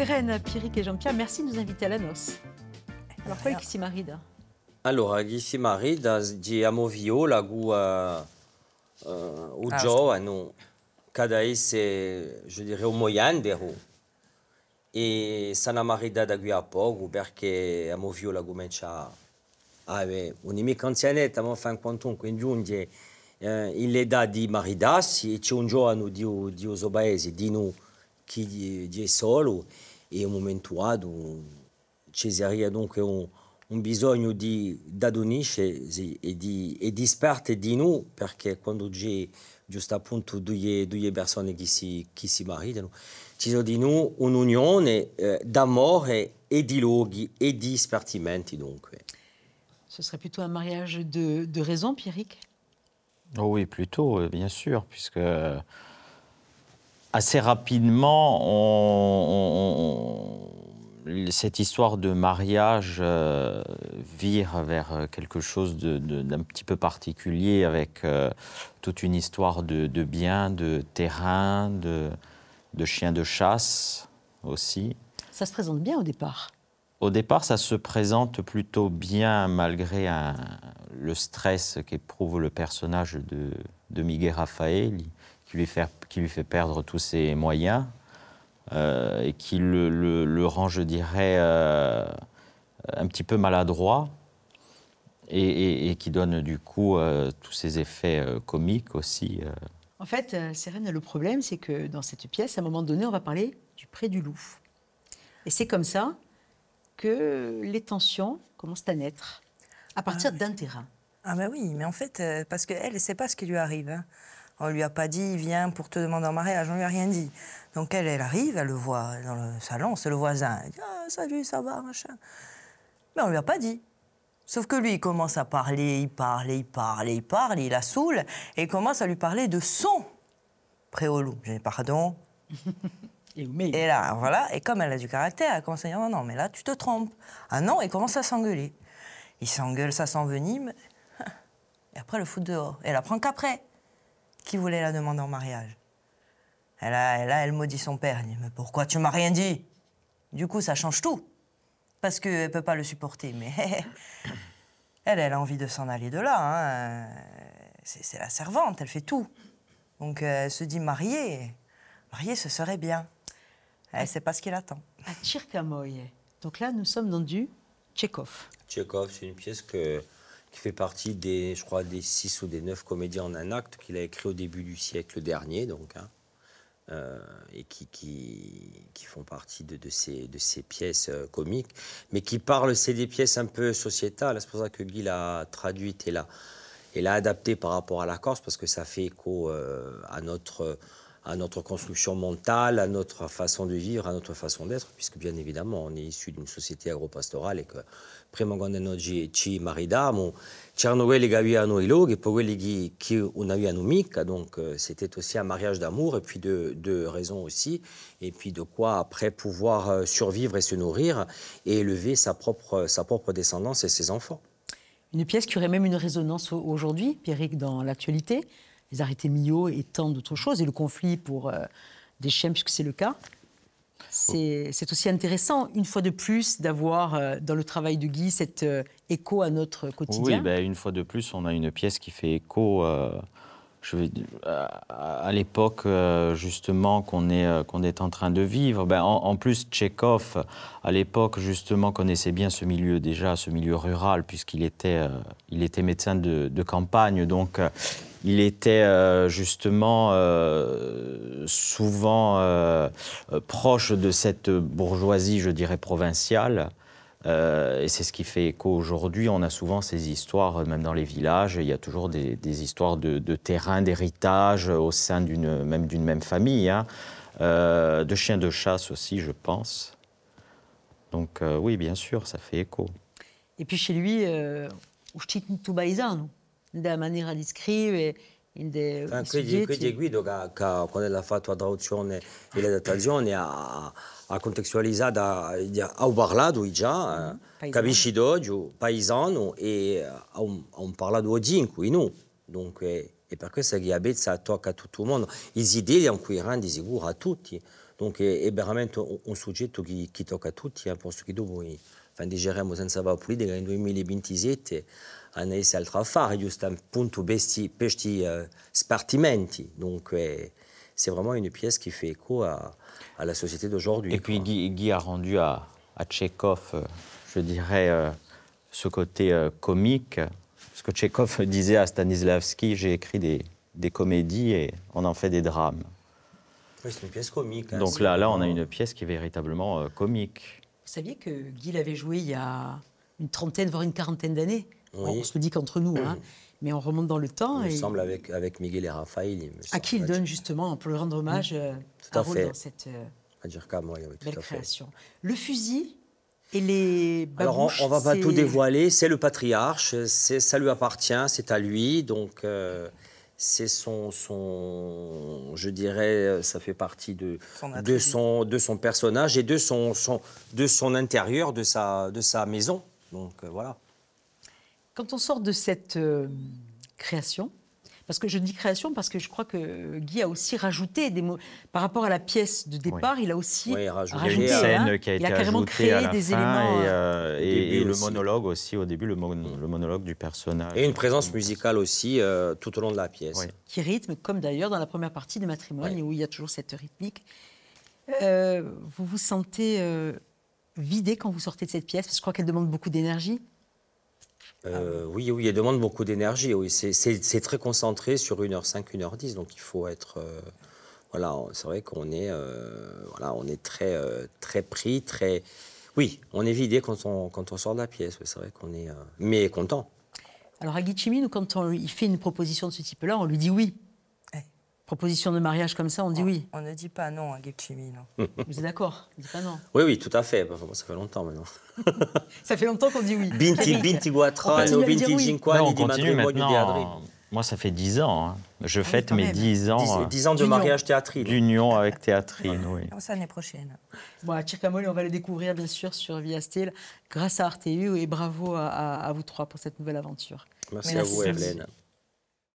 Sérène, Pierrick et Jean-Pierre, merci de nous inviter à la noce. Alors, qual è che si marida? Allora, chi si marida di amo viola gu giovane, cada esse, je dirais, au moiandero. E sana marida da qui a poco perché amo viola comincia a avere un'amica anzianetta, ma fa 51, quindi giunge in l'età di maridarsi e c'è un giovane di uso paese, di noi, che è solo, e un momento ci sarebbe dunque un bisogno da unirsi e di sperte di noi, perché quando c'è giusto appunto due persone che si maritano, ci sono di noi un'unione d'amore e di luoghi e di spartimenti dunque. Ce serait plutôt un mariage de raison, Pierrick? Oh oui, plutôt, bien sûr, puisque assez rapidement, cette histoire de mariage vire vers quelque chose d'un petit peu particulier, avec toute une histoire de biens, de terrain, de chiens de chasse aussi. Ça se présente bien au départ. Au départ, ça se présente plutôt bien, malgré le stress qu'éprouve le personnage de Miguel Raffaelli, qui lui fait perdre tous ses moyens, et qui le rend, je dirais, un petit peu maladroit, et qui donne du coup tous ces effets comiques aussi. En fait, Sérène, le problème, c'est que dans cette pièce, à un moment donné, on va parler du Pré du Loup. Et c'est comme ça que les tensions commencent à naître, à partir d'un terrain. Ah ben oui, mais en fait, parce qu'elle ne sait pas ce qui lui arrive. Hein. On ne lui a pas dit, viens pour te demander en mariage, on ne lui a rien dit. Donc elle arrive, elle le voit dans le salon, c'est le voisin. Elle dit, ah, salut, ça va, machin. Mais on ne lui a pas dit. Sauf que lui, il commence à parler, il la saoule, et il commence à lui parler de son Pré au Loup. J'ai dit, pardon. Et là, voilà, et comme elle a du caractère, elle commence à dire, non, non, mais là, tu te trompes. Ah non, il commence à s'engueuler. Il s'engueule, ça s'envenime, et après, le fout dehors. Et elle apprend qu'après, qui voulait la demander en mariage. Et là, elle maudit son père. Elle dit, mais pourquoi tu m'as rien dit? Du coup, ça change tout. Parce qu'elle ne peut pas le supporter. Mais elle a envie de s'en aller de là. Hein. C'est la servante, elle fait tout. Donc, elle se dit, mariée, ce serait bien. Elle ne sait pas ce qu'il attend. À Circamoy. Donc là, nous sommes dans du Tchekhov. Tchekhov, c'est une pièce qui fait partie des, je crois, des 6 ou des 9 comédiens en un acte qu'il a écrit au début du siècle dernier, donc, hein, et qui font partie de ces pièces comiques, mais qui parlent, c'est des pièces un peu sociétales. C'est pour ça que Guy l'a traduite et l'a adaptée par rapport à la Corse, parce que ça fait écho à notre construction mentale, à notre façon de vivre, à notre façon d'être, puisque bien évidemment, on est issu d'une société agropastorale et que prima quando noi ci maridamo, c'erano quelli che avevano i luoghi e poi quelli qui non avevano mica, donc c'était aussi un mariage d'amour et puis de raison aussi, et puis de quoi après pouvoir survivre et se nourrir et élever sa propre descendance et ses enfants. Une pièce qui aurait même une résonance aujourd'hui, Pierrick, dans l'actualité, les arrêtés Millau et tant d'autres choses, et le conflit pour des chiens, puisque c'est le cas. C'est aussi intéressant, une fois de plus, d'avoir dans le travail de Guy cet écho à notre quotidien. Oui, ben, une fois de plus, on a une pièce qui fait écho à l'époque, justement, qu'on est en train de vivre. Ben, en plus, Tchekhov, à l'époque, justement, connaissait bien ce milieu, déjà, ce milieu rural, puisqu'il était médecin de campagne, donc il était justement souvent proche de cette bourgeoisie, je dirais, provinciale. Et c'est ce qui fait écho aujourd'hui. On a souvent ces histoires, même dans les villages, il y a toujours des histoires de terrain, d'héritage au sein d'une même famille, hein. De chiens de chasse aussi, je pense. Donc oui, bien sûr, ça fait écho. Et puis chez lui, uscito paesano, da maniera di scrivere, Quindi Guido, quando ha fatto la traduzione e l'adattazione, ha contestualizzato, ha parlato già, capisci d'oggi, paesano, e ha parlato oggi in cui noi. Dunque, è per questo che la bellezza tocca a tutto il mondo. Le idee in cui rende sicuro a tutti. Donc è veramente un soggetto che tocca a tutti, posto che dopo, digeremo senza pulire che nel 2027 hanno esse altro a fare, giusto appunto questi spartimenti. Donc c'est vraiment une pièce qui fait écho à la société d'aujourd'hui. Et puis Guy a rendu à Tchekhov, je dirais, ce côté comique. Parce que Tchekhov disait à Stanislavski, j'ai écrit des comédies et on en fait des drames. Oui, c'est une pièce comique. Donc là, on a une pièce qui est véritablement comique. Vous saviez que Guy l'avait joué il y a une trentaine, voire une quarantaine d'années. Oui. On se le dit qu'entre nous, hein, mais on remonte dans le temps. Il me semble avec Miguel et Raphaël. À qui il donne justement, pour lui rendre hommage, un rôle dans cette belle création. Le fusil et les babouches... Alors, on ne va pas tout dévoiler. C'est le patriarche, ça lui appartient, c'est à lui. Donc, c'est je dirais, ça fait partie de son personnage et de son intérieur, de sa maison. Donc, voilà. Quand on sort de cette création, parce que je dis création parce que je crois que Guy a aussi rajouté des mots par rapport à la pièce de départ. Oui. Il a aussi rajouté une scène qui a été carrément créé à la des fin éléments et le monologue aussi au début, le monologue du personnage. Et une présence musicale aussi tout au long de la pièce. Oui. Qui rythme, comme d'ailleurs dans la première partie des Matrimoines, où il y a toujours cette rythmique. Vous vous sentez vidé quand vous sortez de cette pièce, parce que je crois qu'elle demande beaucoup d'énergie. Oui, elle demande beaucoup d'énergie. Oui. C'est très concentré sur 1h05, 1h10, donc il faut être... voilà, c'est vrai qu'on est, on est très pris, très... Oui, on est vidé quand on sort de la pièce, c'est vrai qu'on est... mais content. Alors à Guy Chimine, quand il fait une proposition de ce type-là, on lui dit oui. Proposition de mariage comme ça, on dit oui. On ne dit pas non à Guy Chimine. Non. Vous êtes d'accord? On ne dit pas non. Oui, tout à fait. Enfin, ça fait longtemps maintenant. Ça fait longtemps qu'on dit oui. Binti Guatrano, Binti Ginquani, di matrimonio di Adri. Moi, ça fait 10 ans. Hein. Je fête mes 10 ans. 10 ans de mariage théâtrine. D'union avec Théâtrine, oui. C'est l'année prochaine. Bon, à Circamoli, on va le découvrir, bien sûr, sur Via Steel, grâce à RTU. Et bravo à vous trois pour cette nouvelle aventure. Merci à vous, Evelyne.